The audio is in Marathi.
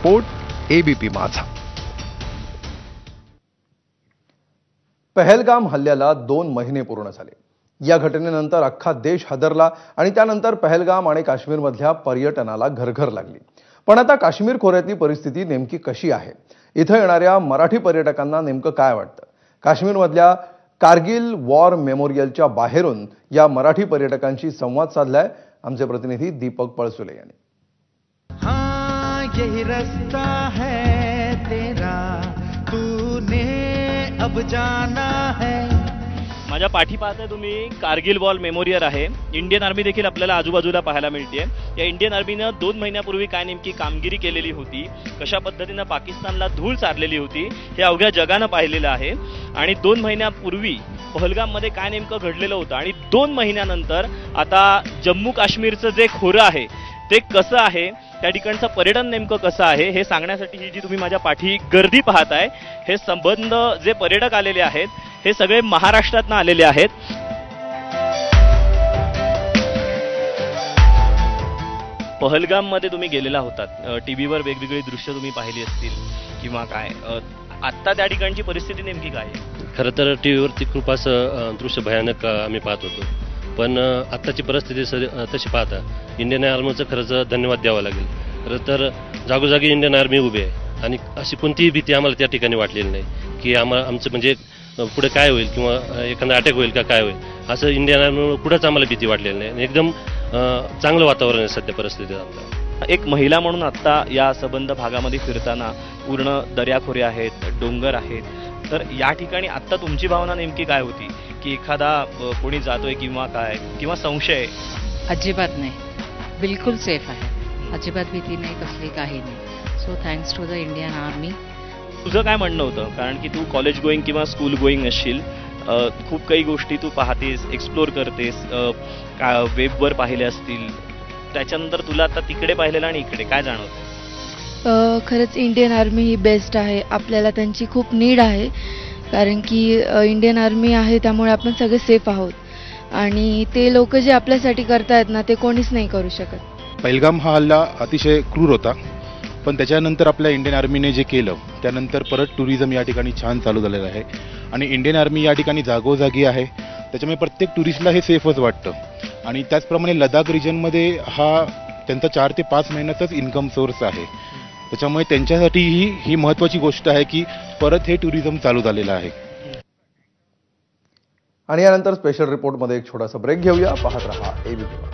रिपोर्ट एबीपी माझा। पहलगाम हल्ल्याला 2 महिने पूर्ण झाले। या घटनेनंतर अख्खा देश हादरला आणि त्यानंतर पहलगाम आणि काश्मीरमधल्या पर्यटनाला घरघर लागली। पण आता काश्मीर खोऱ्यातली परिस्थिती नेमकी कशी आहे? इथं येणाऱ्या मराठी पर्यटकांना नेमकं काय वाटतं? काश्मीरमधल्या कारगिल वॉर मेमोरियलच्या बाहेरून या मराठी पर्यटकांशी संवाद साधलाय आमचे प्रतिनिधी दीपक पळसुले यांनी। हाँ यही रास्ता है तेरा, तूने अब जाना है। माझ्या पाठी पाहताय तुम्ही कारगिल वॉर मेमोरियल आहे। इंडियन आर्मी देखील आपल्याला आजूबाजूला पाहायला मिळते। या इंडियन आर्मीनं 2 महिन्यापूर्वी काय नेमकी कामगिरी केलेली होती, कशा पद्धतीने पाकिस्तानला धूळ चारलेली होती, हे अवघ्या जगानं पाहिलेलं आहे। आणि 2 महिन्यापूर्वी पहलगाममध्ये काय नेमकं घडलेलं होतं आणि 2 महिन्यानंतर आता जम्मू काश्मीरचं जे खोरं आहे ते कसं आहे, त्या ठिकाणचं पर्यटन नेमकं कसं आहे हे सांगण्यासाठी ही जी तुम्ही माझ्या पाठी गर्दी पाहताय, हे संबंध जे पर्यटक आलेले आहेत हे सगळे महाराष्ट्रातून आलेले आहेत। पहलगाममध्ये तुम्ही गेलेला होतात, टीव्हीवर वेगवेगळी दृश्य तुम्ही पाहिली असतील किंवा काय, आत्ता त्या ठिकाणची परिस्थिती नेमकी काय आहे? खरं तर टीव्हीवरती खूप असं दृश्य भयानक आम्ही पाहत होतो, पण आत्ताची परिस्थिती तशी पाहता इंडियन आर्मीचं खरंच धन्यवाद द्यावा लागेल। खरं तर जागोजागी इंडियन आर्मी उभी आहे आणि अशी कोणतीही भीती आम्हाला त्या ठिकाणी वाटलेली नाही की आमचं म्हणजे पुढे काय होईल किंवा एखादा अटॅक होईल का काय होईल, असं इंडियन आर्मी कुठंच आम्हाला भीती वाटलेली नाही। एकदम चांगलं वातावरण आहे सध्या परिस्थितीत आता। एक महिला म्हणून आता या संबंध भागामध्ये फिरताना पूर्ण दर्याखोरे आहेत, डोंगर आहेत, तर या ठिकाणी आता तुमची भावना नेमकी काय होती की एखादा कोणी जातोय किंवा काय किंवा संशय? अजिबात नाही, बिलकुल सेफ आहे, अजिबात भीती नाही, कसली काही नाही। So thanks to the Indian army. तुझं काय म्हणणं होतं, कारण की तू कॉलेज गोईंग किंवा स्कूल गोईंग असशील, खूप काही गोष्टी तू पाहतेस, एक्सप्लोर करतेस, वेबवर पाहिले असतील, त्याच्यानंतर तुला आता तिकडे पाहिलेलं आणि इकडे काय जाणवतं? खरंच इंडियन आर्मी ही बेस्ट आहे, आपल्याला त्यांची खूप नीड आहे, कारण की इंडियन आर्मी आहे त्यामुळे आपण सगळे सेफ आहोत आणि ते लोक जे आपल्यासाठी करतायत ना ते कोणीच नाही करू शकत। पहलगाम हा हल्ला अतिशय क्रूर होता, पण त्याच्यानंतर आपल्या इंडियन आर्मीने जे केलं त्यानंतर परत टुरिझम या ठिकाणी छान चालू झालेलं आहे आणि इंडियन आर्मी या ठिकाणी जागोजागी आहे, त्याच्यामुळे प्रत्येक टुरिस्टला हे सेफच वाटतं। आणि त्याचप्रमाणे लडाख रिजनमध्ये हा त्यांचा 4 ते 5 महिन्याचाच इन्कम सोर्स आहे, त्याच्यामुळे त्यांच्यासाठी ही महत्त्वाची गोष्ट आहे की परत हे टुरिझम चालू झालेलं आहे। आणि यानंतर स्पेशल रिपोर्टमध्ये एक छोटासा ब्रेक घेऊया। पाहत रहा एबीपी।